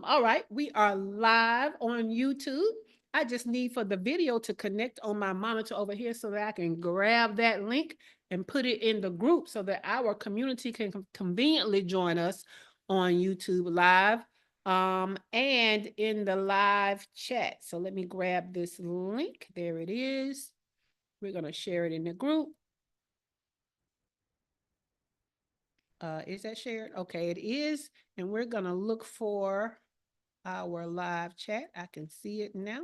All right, we are live on YouTube. I just need for the video to connect on my monitor over here so that I can grab that link and put it in the group so that our community can conveniently join us on YouTube live and in the live chat. So let me grab this link. There it is. We're going to share it in the group. Is that shared? Okay, it is. And we're going to look for our live chat. I can see it now.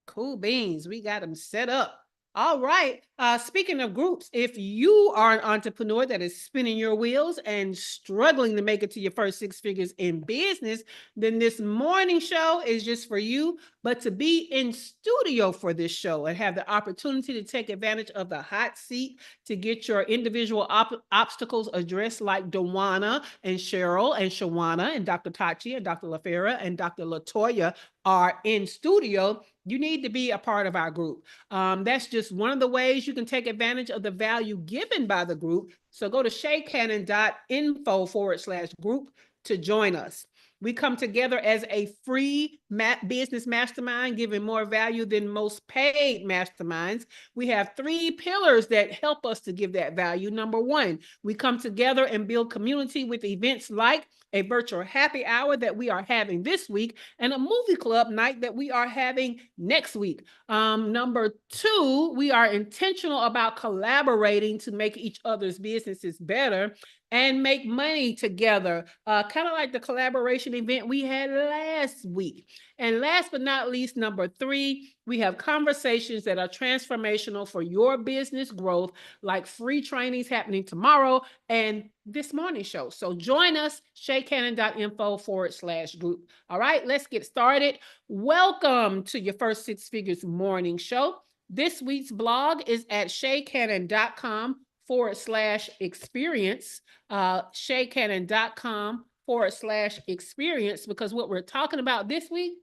Cool beans. We got them set up. All right. Speaking of groups, if you are an entrepreneur that is spinning your wheels and struggling to make it to your first six figures in business, then this morning show is just for you. But to be in studio for this show and have the opportunity to take advantage of the hot seat to get your individual obstacles addressed, like Dawana and Cheryl and Shawana and Dr. Tachi and Dr. LaFera and Dr. Latoya are in studio, you need to be a part of our group. That's just one of the ways you can take advantage of the value given by the group. So go to shaycannon.info/group to join us. We come together as a free business mastermind, giving more value than most paid masterminds. We have three pillars that help us to give that value. Number one, we come together and build community with events like a virtual happy hour that we are having this week and a movie club night that we are having next week. Number two, we are intentional about collaborating to make each other's businesses better and make money together, kind of like the collaboration event we had last week. And last but not least, number three, we have conversations that are transformational for your business growth, like free trainings happening tomorrow and this morning show. So join us, shaycannon.info/group. All right, let's get started. Welcome to your First Six Figures morning show. This week's blog is at shaycannon.com/experience, shaycannon.com/experience, because what we're talking about this week,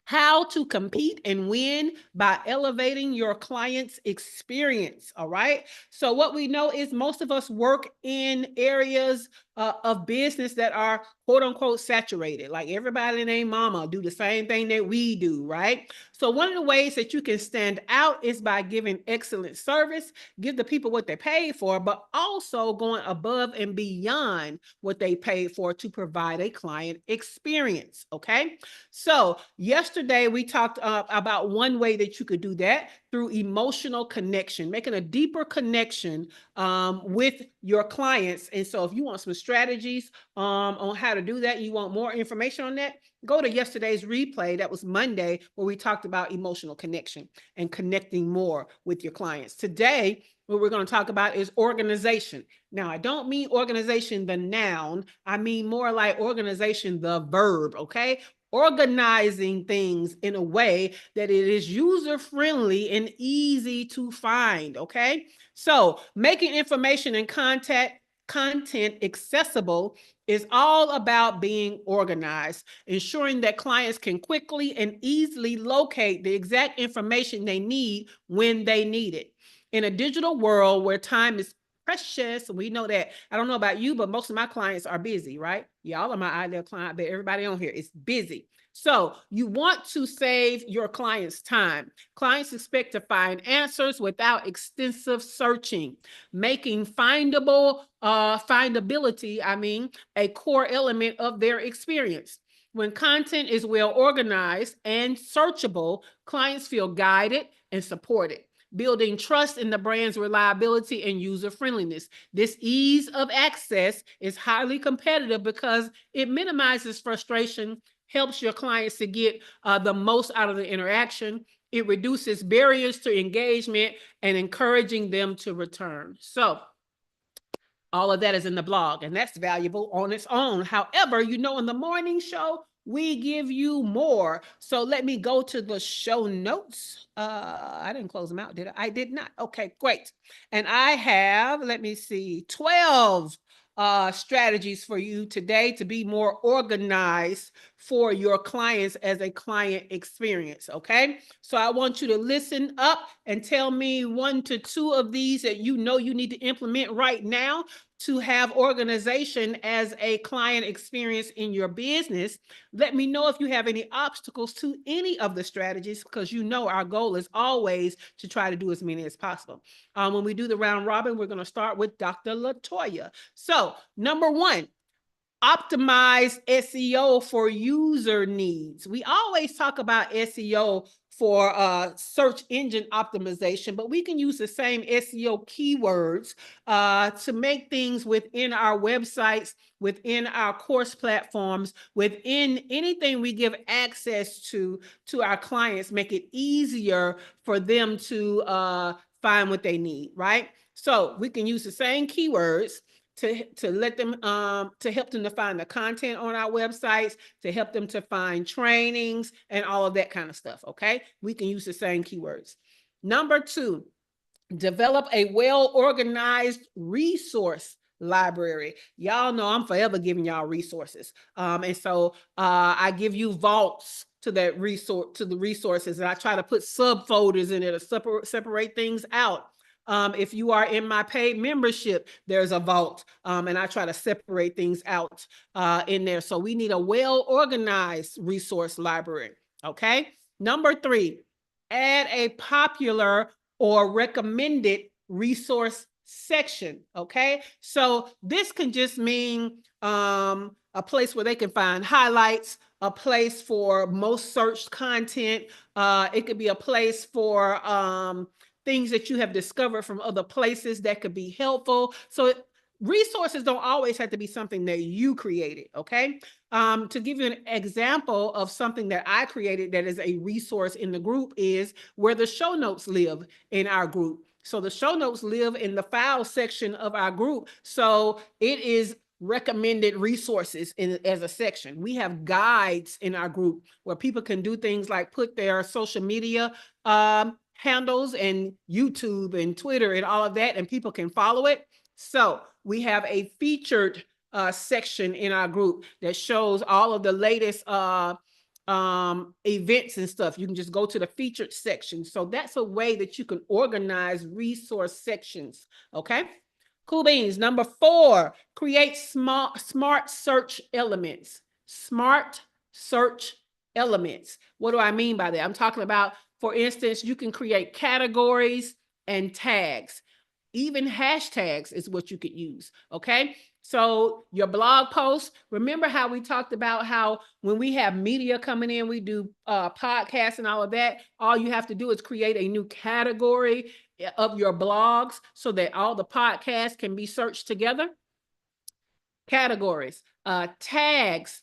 how to compete and win by elevating your client's experience. All right. So what we know is most of us work in areas of business that are quote unquote saturated. Like everybody and their mama do the same thing that we do, right? So one of the ways that you can stand out is by giving excellent service, give the people what they paid for, but also going above and beyond what they paid for to provide a client experience. Okay. So yesterday we talked about one way that you could do that through emotional connection, making a deeper connection with your clients. And so if you want some strategies on how to do that, you want more information on that, go to yesterday's replay. That was Monday, where we talked about emotional connection and connecting more with your clients. Today, what we're going to talk about is organization. Now, I don't mean organization, the noun. I mean more like organization, the verb, okay? Organizing things in a way that it is user-friendly and easy to find, okay? So making information and content accessible is all about being organized, ensuring that clients can quickly and easily locate the exact information they need when they need it. In a digital world where time is precious, we know that. I don't know about you, but most of my clients are busy, right? Y'all are my ideal client, but everybody on here is busy. So you want to save your clients time. Clients expect to find answers without extensive searching, making findability, a core element of their experience. When content is well organized and searchable, clients feel guided and supported, building trust in the brand's reliability and user friendliness. This ease of access is highly competitive because it minimizes frustration, helps your clients to get the most out of the interaction. It reduces barriers to engagement and encouraging them to return. So all of that is in the blog, and that's valuable on its own. However, in the morning show, we give you more. So let me go to the show notes. I didn't close them out, did I? I did not. Okay, great. And I have, 12 strategies for you today to be more organized for your clients as a client experience. Okay. So I want you to listen up and tell me 1 to 2 of these that you need to implement right now to have organization as a client experience in your business. Let me know if you have any obstacles to any of the strategies, because you know our goal is always to try to do as many as possible. When we do the round robin, we're going to start with Dr. Latoya. So, number one, optimize SEO for user needs. We always talk about SEO for search engine optimization, but we can use the same SEO keywords to make things within our websites, within our course platforms, within anything we give access to our clients, make it easier for them to find what they need, right? So we can use the same keywords to let them to help them to find the content on our websites, to help them to find trainings and all of that kind of stuff. Okay, we can use the same keywords. Number two, develop a well-organized resource library. Y'all know I'm forever giving y'all resources. And so I give you vaults to that resource, to the resources, and I try to put subfolders in it to separate things out. If you are in my paid membership, there's a vault, and I try to separate things out in there. So we need a well-organized resource library, okay? Number three, add a popular or recommended resource section, okay? So this can just mean a place where they can find highlights, a place for most searched content. It could be a place for things that you have discovered from other places that could be helpful. So resources don't always have to be something that you created, okay? To give you an example of something that I created that is a resource in the group is where the show notes live in our group. So the show notes live in the file section of our group. So it is recommended resources as a section. We have guides in our group where people can do things like put their social media handles and YouTube and Twitter and all of that, and people can follow it. So we have a featured section in our group that shows all of the latest events and stuff. You can just go to the featured section. So that's a way that you can organize resource sections. Okay. Cool beans. Number four, create smart search elements. Smart search elements. What do I mean by that? I'm talking about, for instance, you can create categories and tags. Even hashtags is what you could use, okay? So your blog posts, remember how we talked about how when we have media coming in, we do podcasts and all of that, all you have to do is create a new category of your blogs so that all the podcasts can be searched together. Categories, tags.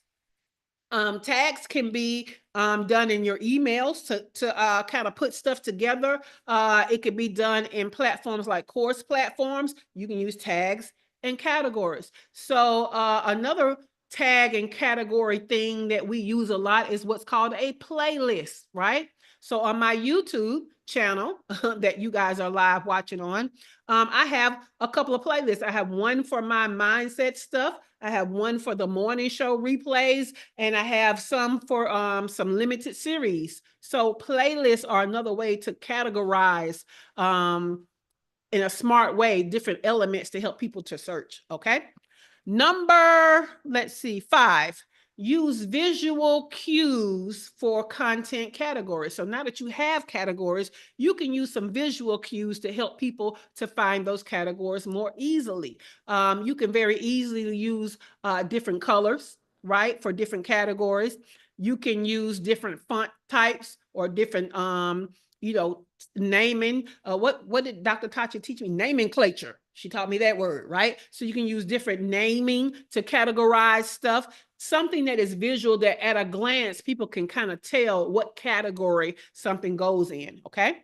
Tags can be done in your emails to kind of put stuff together. It could be done in platforms like course platforms. You can use tags and categories. So another tag and category thing that we use a lot is what's called a playlist, right? So on my YouTube channel that you guys are live watching on, I have a couple of playlists. I have one for my mindset stuff. I have one for the morning show replays, and I have some for some limited series. So playlists are another way to categorize in a smart way different elements to help people to search, okay? Number, let's see, 5, use visual cues for content categories. So now that you have categories, you can use some visual cues to help people to find those categories more easily. You can very easily use different colors, right, for different categories. You can use different font types or different, naming. What did Dr. Tatcha teach me? Nomenclature. She taught me that word, right? So you can use different naming to categorize stuff, something that is visual that at a glance, people can kind of tell what category something goes in, okay?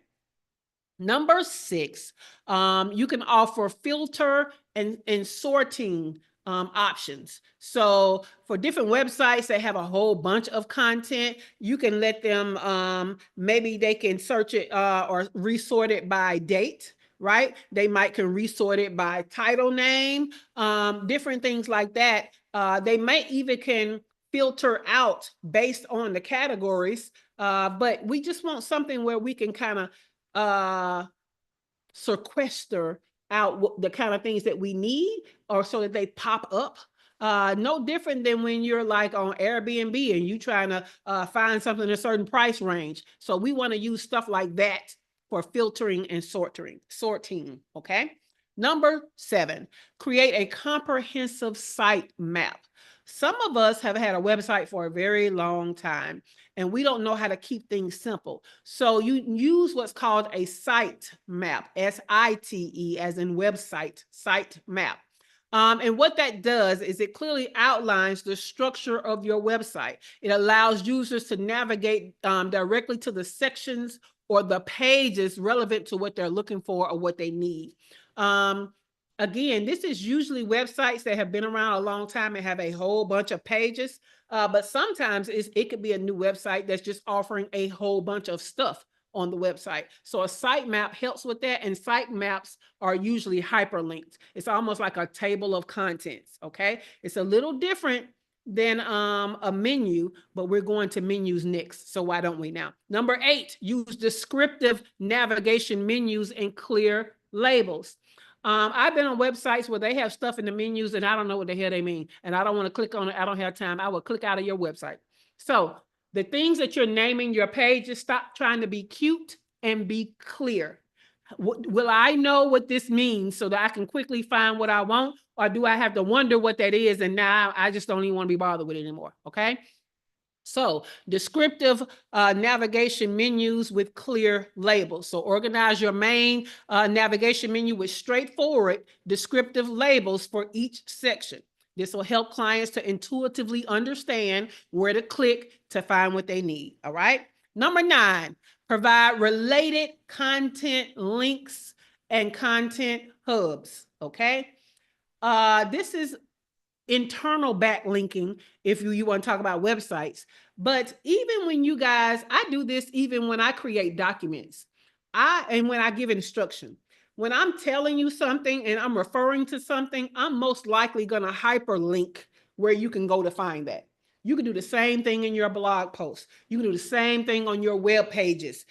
Number 6, you can offer filter and sorting options. So for different websites that have a whole bunch of content, you can let them, maybe they can search it or resort it by date, right? They might can resort it by title name, different things like that. They might even can filter out based on the categories, but we just want something where we can kind of sequester out the kind of things that we need or so that they pop up. No different than when you're like on Airbnb and you trying to find something in a certain price range. So we want to use stuff like that for filtering and sorting. Okay. Number 7, create a comprehensive site map. Some of us have had a website for a very long time and we don't know how to keep things simple. So you use what's called a site map, SITE, as in website, site map. And what that does is it clearly outlines the structure of your website. It allows users to navigate directly to the sections or the pages relevant to what they're looking for or what they need. Again, this is usually websites that have been around a long time and have a whole bunch of pages. But sometimes it could be a new website that's just offering a whole bunch of stuff on the website. So a site map helps with that, and site maps are usually hyperlinked. It's almost like a table of contents, okay? It's a little different than a menu, but we're going to menus next, so why don't we now? Number 8, use descriptive navigation menus and clear labels. I've been on websites where they have stuff in the menus and I don't know what the hell they mean, and I don't want to click on it. I don't have time. I will click out of your website. So the things that you're naming your pages, stop trying to be cute and be clear. Will I know what this means so that I can quickly find what I want? Or do I have to wonder what that is? And now I just don't even want to be bothered with it anymore. Okay. So descriptive navigation menus with clear labels. So organize your main navigation menu with straightforward descriptive labels for each section. This will help clients to intuitively understand where to click to find what they need. All right. Number 9, provide related content links and content hubs. Okay. This is internal backlinking if you want to talk about websites. But even when you guys, I do this even when I create documents. And when I give instruction. When I'm telling you something and I'm referring to something, I'm most likely going to hyperlink where you can go to find that. You can do the same thing in your blog posts. You can do the same thing on your web pages.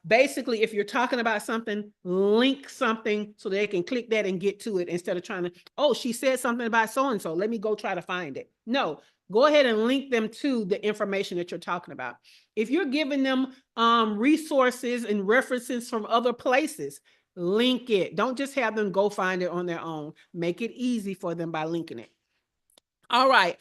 Basically, if you're talking about something, link something so they can click that and get to it instead of trying to, oh, she said something about so-and-so. Let me go try to find it. No, go ahead and link them to the information that you're talking about. If you're giving them resources and references from other places, link it. Don't just have them go find it on their own. Make it easy for them by linking it. All right.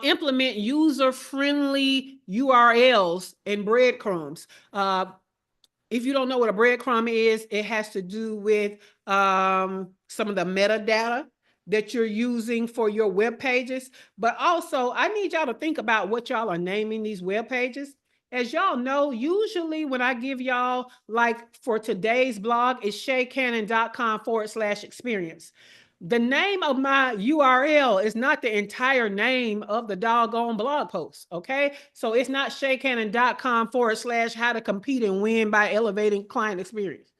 Implement user-friendly URLs and breadcrumbs. If you don't know what a breadcrumb is, it has to do with some of the metadata that you're using for your web pages. But also, I need y'all to think about what y'all are naming these web pages. As y'all know, usually when I give y'all, like for today's blog, it's shaycannon.com/experience. The name of my URL is not the entire name of the doggone blog post, okay? So it's not shaycannon.com/how to compete and win by elevating client experience.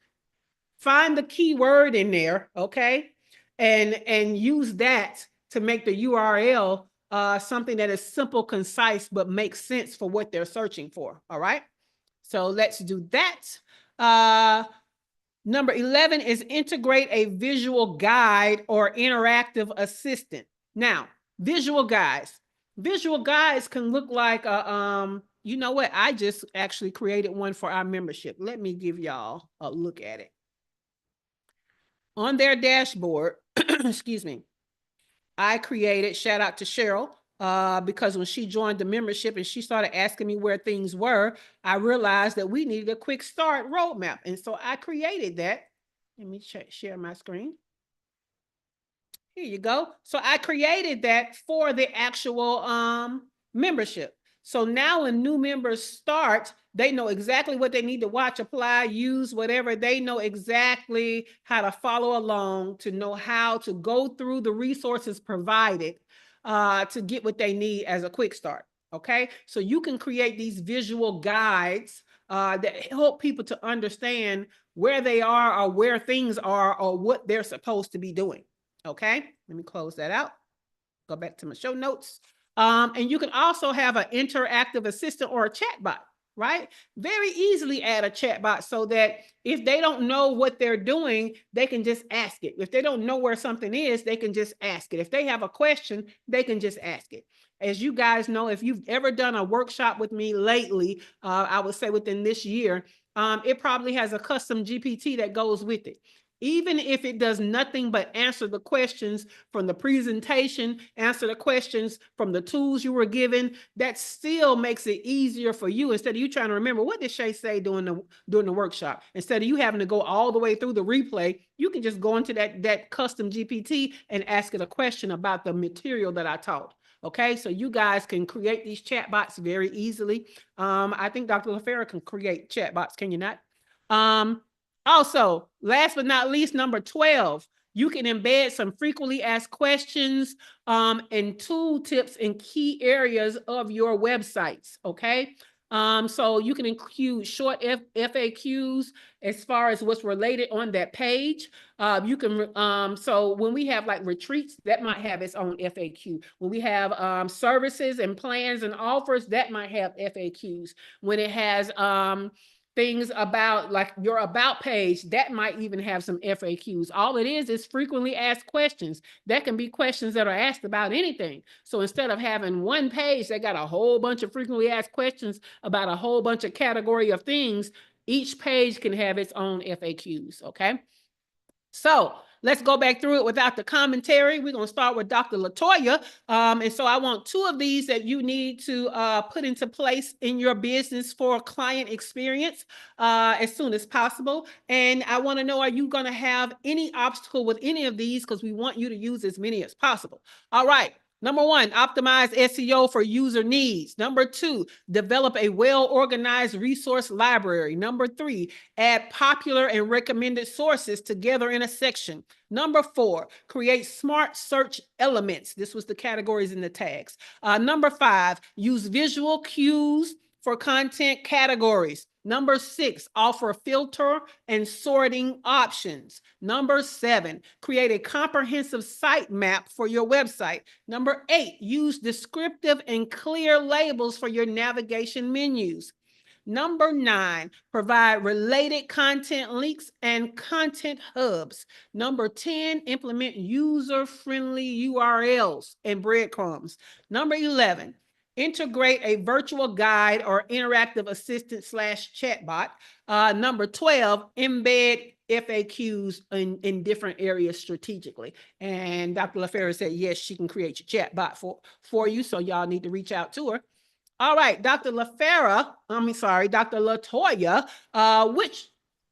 Find the keyword in there, okay? And use that to make the URL something that is simple, concise, but makes sense for what they're searching for, all right? So let's do that. Number 11 is integrate a visual guide or interactive assistant. Now, visual guides. Visual guides can look like, you know what? I just actually created one for our membership. Let me give y'all a look at it. On their dashboard, excuse me, I created, shout out to Cheryl, because when she joined the membership and she started asking me where things were, I realized that we needed a quick start roadmap. And so I created that. Let me share my screen. Here you go. So I created that for the actual membership. So now when new members start, they know exactly what they need to watch, apply, use, whatever. They know exactly how to follow along, to know how to go through the resources provided to get what they need as a quick start. Okay, so you can create these visual guides that help people to understand where they are or where things are or what they're supposed to be doing. Okay, let me close that out. Go back to my show notes. And you can also have an interactive assistant or a chat bot. right? Very easily add a chatbot so that if they don't know what they're doing, they can just ask it. If they don't know where something is, they can just ask it. If they have a question, they can just ask it. As you guys know, if you've ever done a workshop with me lately, I would say within this year, it probably has a custom GPT that goes with it. Even if it does nothing but answer the questions from the presentation, answer the questions from the tools you were given, that still makes it easier for you. Instead of you trying to remember what did Shay say during the workshop, instead of you having to go all the way through the replay, you can just go into that custom GPT and ask it a question about the material that I taught. Okay, so you guys can create these chatbots very easily. I think Dr. LaFera can create chatbots, can you not? Also, last but not least, number 12, you can embed some frequently asked questions and tool tips in key areas of your websites, okay? So you can include short FAQs as far as what's related on that page. You can, so when we have like retreats, that might have its own FAQ. When we have services and plans and offers, that might have FAQs. When it has things about like your about page, that might even have some FAQs. All it is frequently asked questions. That can be questions that are asked about anything. So instead of having one page that got a whole bunch of frequently asked questions about a whole bunch of category of things, each page can have its own FAQs, okay? So let's go back through it without the commentary. We're going to start with Dr. LaToya. And so I want 2 of these that you need to put into place in your business for client experience as soon as possible. And I want to know, are you going to have any obstacle with any of these? Because we want you to use as many as possible. All right. Number 1, optimize SEO for user needs. Number 2, develop a well-organized resource library. Number 3, add popular and recommended sources together in a section. Number 4, create smart search elements. This was the categories and the tags. Number 5, use visual cues for content categories. Number 6, offer filter and sorting options. Number 7, create a comprehensive site map for your website. Number 8, use descriptive and clear labels for your navigation menus. Number 9, provide related content links and content hubs. Number 10, implement user-friendly URLs and breadcrumbs. Number 11, integrate a virtual guide or interactive assistant / chatbot. Number 12, embed FAQs in different areas strategically. And Dr. LaFera said, yes, she can create your chatbot for you. So y'all need to reach out to her. All right, Dr. Dr. LaToya, which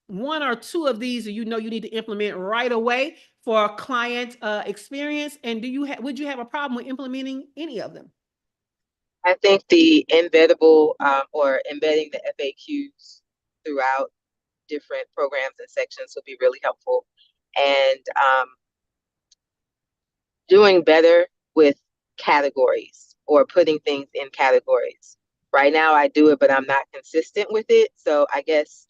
1 or 2 of these you know you need to implement right away for client experience? And would you have a problem with implementing any of them? I think the embeddable or embedding the FAQs throughout different programs and sections will be really helpful. And doing better with categories or putting things in categories. Right now I do it, but I'm not consistent with it. So I guess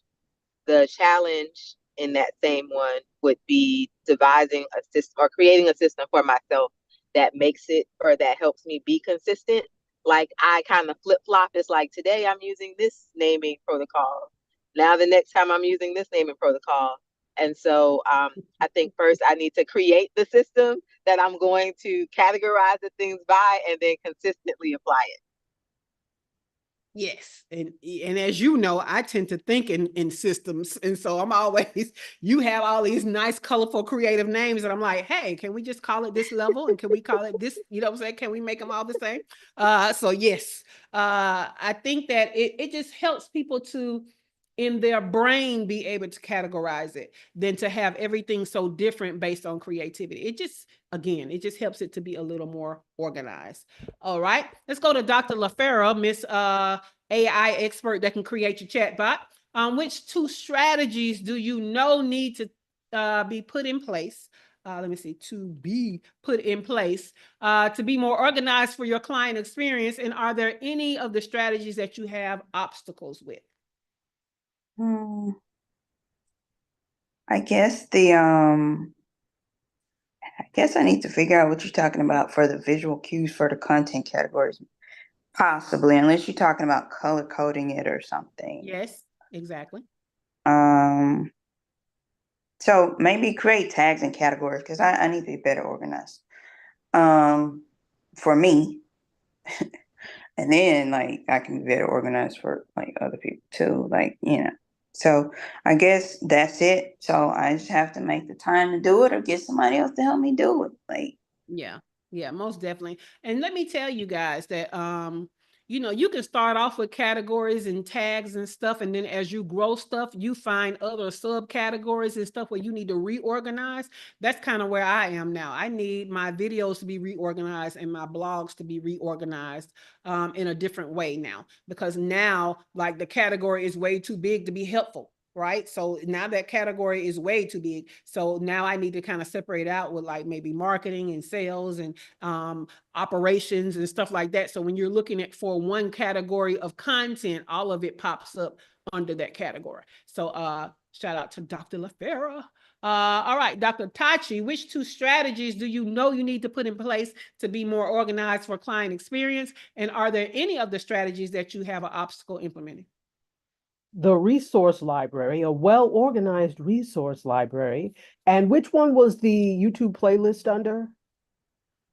the challenge in that same one would be devising a system or creating a system for myself that makes it or that helps me be consistent. Like I kind of flip flop. It's like today I'm using this naming protocol. Now the next time I'm using this naming protocol. And so I think first I need to create the system that I'm going to categorize the things by and then consistently apply it. Yes. And as you know, I tend to think in systems. And so I'm always, you have all these nice, colorful, creative names. And I'm like, hey, can we just call it this level? And can we call it this? You know what I'm saying? Can we make them all the same? So yes, I think that it just helps people to, in their brain, be able to categorize it than to have everything so different based on creativity. It just, again, it just helps it to be a little more organized. All right, let's go to Dr. LaFera, Miss AI expert that can create your chatbot. Which 2 strategies do you know need to be put in place? Let me see, to be put in place to be more organized for your client experience? And are there any of the strategies that you have obstacles with? I guess I guess I need to figure out what you're talking about for the visual cues for the content categories. Possibly, unless you're talking about color coding it or something. Yes, exactly. So maybe create tags and categories because I need to be better organized. For me, and then like I can be better organized for like other people too. Like, So I guess that's it. So I just have to make the time to do it or get somebody else to help me do it. Like, Yeah. Yeah, most definitely. And let me tell you guys that you can start off with categories and tags and stuff, and then as you grow stuff, you find other subcategories and stuff where you need to reorganize. That's kind of where I am now. I need my videos to be reorganized and my blogs to be reorganized in a different way now, because now like the category is way too big to be helpful. Right. So now that category is way too big. So now I need to kind of separate out with like maybe marketing and sales and operations and stuff like that. So when you're looking at for one category of content, all of it pops up under that category. So shout out to Dr. LaFera. All right, Dr. Tachi, which two strategies do you know you need to put in place to be more organized for client experience? And are there any of the strategies that you have an obstacle implementing? The resource library, a well-organized resource library. And which one was the YouTube playlist under?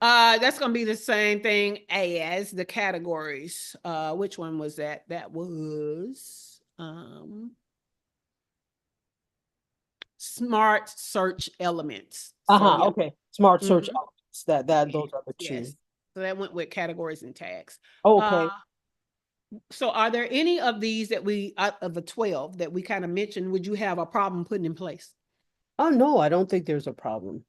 That's gonna be the same thing as the categories. Which one was that? That was smart search elements. So yeah. Okay. Smart search Mhm. elements. Those are the two. Yes. So that went with categories and tags. Okay. So are there any of these that we out of the 12 that we kind of mentioned, would you have a problem putting in place? Oh no, I don't think there's a problem.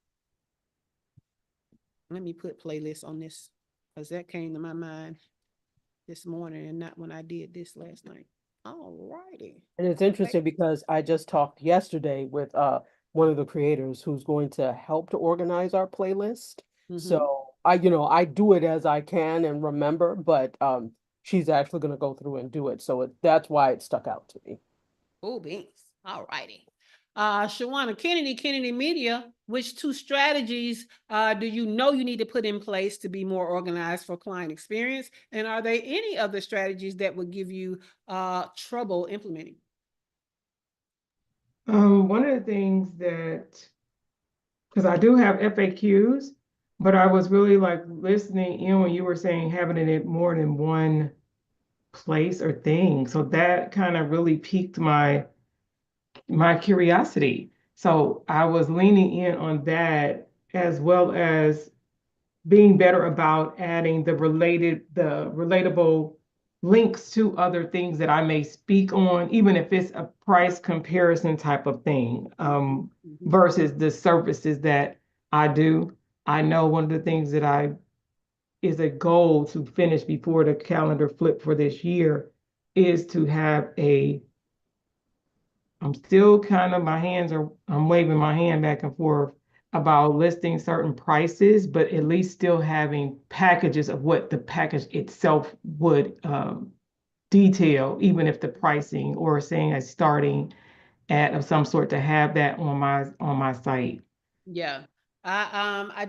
Let me put playlists on this because that came to my mind this morning and not when I did this last night. All righty. And it's interesting because I just talked yesterday with one of the creators who's going to help to organize our playlist. So I do it as I can and remember, but she's actually going to go through and do it. So that's why it stuck out to me. Oh, beans. All righty. Shawana Kennedy Media, which two strategies do you know you need to put in place to be more organized for client experience? And are there any other strategies that would give you trouble implementing? One of the things because I do have FAQs, but I was really like listening in when you were saying having it in more than one place or thing. So that kind of really piqued my curiosity. So I was leaning in on that as well as being better about adding the relatable links to other things that I may speak on, even if it's a price comparison type of thing, versus the services that I do. I know one of the things that is a goal to finish before the calendar flip for this year is to have I'm still kind of, I'm waving my hand back and forth about listing certain prices, but at least still having packages of what the package itself would detail, even if the pricing or saying a starting at of some sort to have that on my site. Yeah. I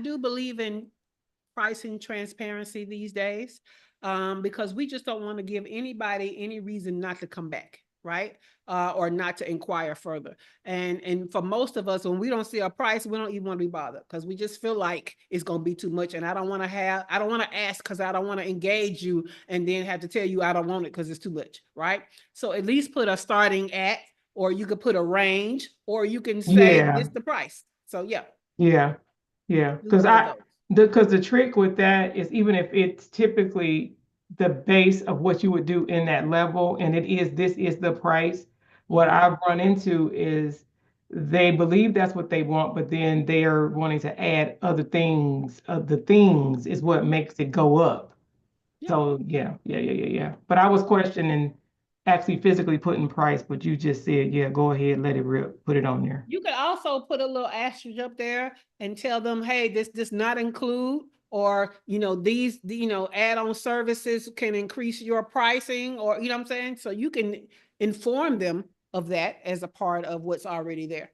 do believe in pricing transparency these days, because we just don't want to give anybody any reason not to come back, right? Or not to inquire further. And for most of us, when we don't see a price, we don't even want to be bothered because we just feel like it's going to be too much. And I don't want to ask because I don't want to engage you and then have to tell you I don't want it because it's too much, right? So at least put a starting at, or you could put a range, or you can say this the price. So yeah. Yeah. Because the trick with that is even if it's typically the base of what you would do in that level, and this is the price, what I've run into is they believe that's what they want, but then they are wanting to add other things. The things is what makes it go up. Yeah. So yeah. But I was questioning actually physically putting price, but you just said, yeah, go ahead, let it rip, put it on there. You could also put a little asterisk up there and tell them, hey, this does not include, or, these, add-on services can increase your pricing, or, you know what I'm saying? So you can inform them of that as a part of what's already there.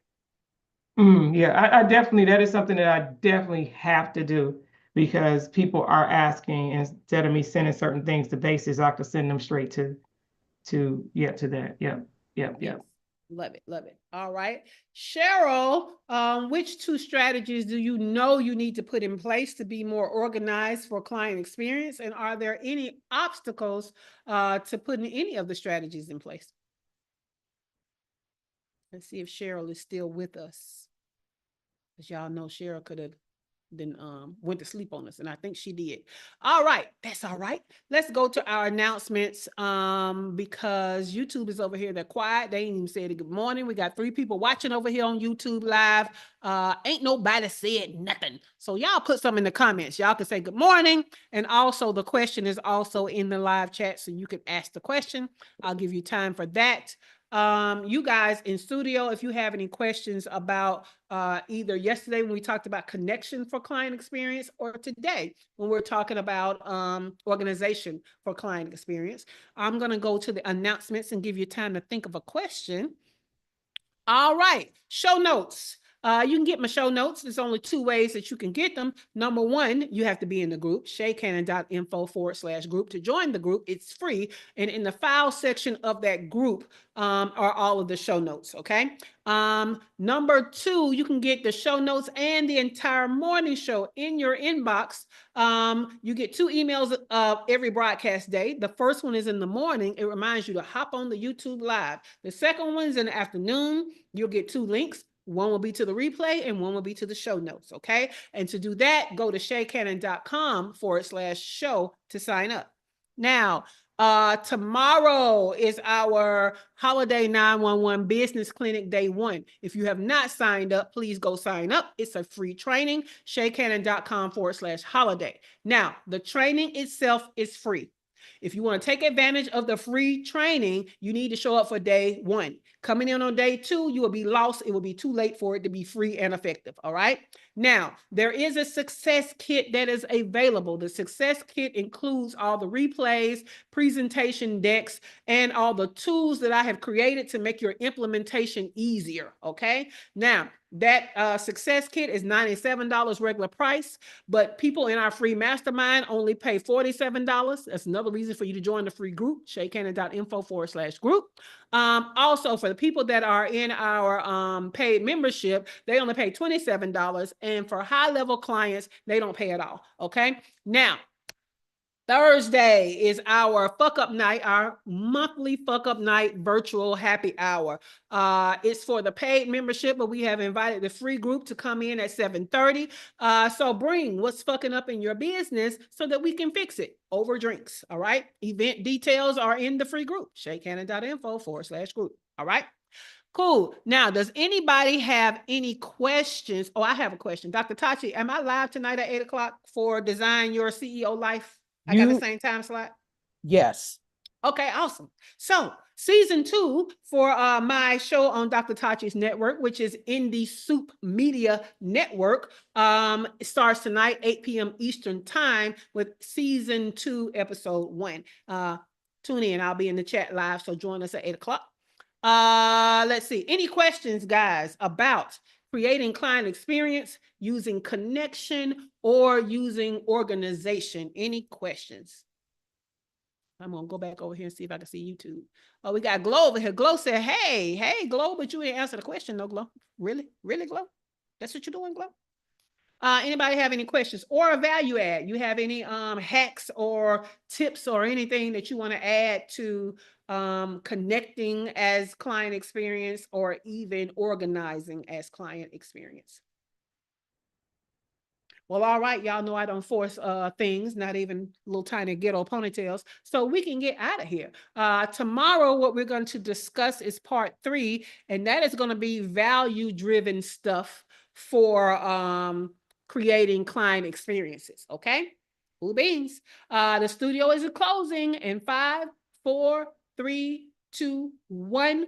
Yeah, I definitely, that is something that I definitely have to do because people are asking, instead of me sending certain things to basis, I could send them straight to that. Yep. Yes. Love it. Love it. All right. Cheryl, which two strategies do you know you need to put in place to be more organized for client experience? And are there any obstacles to putting any of the strategies in place? Let's see if Cheryl is still with us. As y'all know, Cheryl could have then went to sleep on us, and I think she did. All right, that's all right. Let's go to our announcements because YouTube is over here. They're quiet. They ain't even said good morning. We got 3 people watching over here on YouTube live. Ain't nobody said nothing. So y'all put some in the comments. Y'all can say good morning, and also the question is also in the live chat, so you can ask the question. I'll give you time for that. You guys in studio, if you have any questions about either yesterday when we talked about connection for client experience, or today when we're talking about organization for client experience, I'm going to go to the announcements and give you time to think of a question. All right, show notes. You can get my show notes. There's only 2 ways that you can get them. Number 1, you have to be in the group, shaycannon.info/group to join the group. It's free. And in the file section of that group are all of the show notes, okay? Number 2, you can get the show notes and the entire morning show in your inbox. You get 2 emails every broadcast day. The first one is in the morning. It reminds you to hop on the YouTube live. The second one is in the afternoon. You'll get 2 links. One will be to the replay and one will be to the show notes, okay? And to do that, go to shaycannon.com/show to sign up. Now, tomorrow is our Holiday 911 Business Clinic Day 1. If you have not signed up, please go sign up. It's a free training, shaycannon.com/holiday. Now, the training itself is free. If you want to take advantage of the free training, you need to show up for day 1. Coming in on day 2, you will be lost. It will be too late for it to be free and effective. All right. Now, there is a success kit that is available. The success kit includes all the replays, presentation decks, and all the tools that I have created to make your implementation easier. Okay. Now, that success kit is $97 regular price, but people in our free mastermind only pay $47. That's another reason for you to join the free group, shaycannon.info/group. Also, for the people that are in our paid membership, they only pay $27. And for high-level clients, they don't pay at all. Okay. Now, Thursday is our fuck up night, our monthly fuck up night virtual happy hour. It's for the paid membership, but we have invited the free group to come in at 7:30. So bring what's fucking up in your business so that we can fix it over drinks. All right. Event details are in the free group, shaycannon.info/group. All right. Cool. Now, does anybody have any questions? Oh, I have a question. Dr. Tachi, am I live tonight at 8:00 for Design Your CEO Life? I got the same time slot? Yes. Okay, awesome. So season 2 for my show on Dr. Tachi's network, which is Indie Soup Media Network, starts tonight, 8 p.m. Eastern time with season 2, episode 1. Tune in. I'll be in the chat live, so join us at 8:00. Let's see. Any questions, guys, about creating client experience using connection or using organization? Any questions? I'm going to go back over here and see if I can see YouTube. Oh, we got Glow over here. Glow said, hey, Glow, but you didn't answer the question, no, Glow. Really, Glow? That's what you're doing, Glow? Anybody have any questions or a value add? You have any hacks or tips or anything that you want to add to connecting as client experience or even organizing as client experience? Well, all right, y'all know I don't force things, not even little tiny ghetto ponytails, so we can get out of here. Tomorrow, what we're going to discuss is part 3, and that is going to be value-driven stuff for creating client experiences, okay? Cool beans. The studio is closing in 5, 4, 3, 2, 1.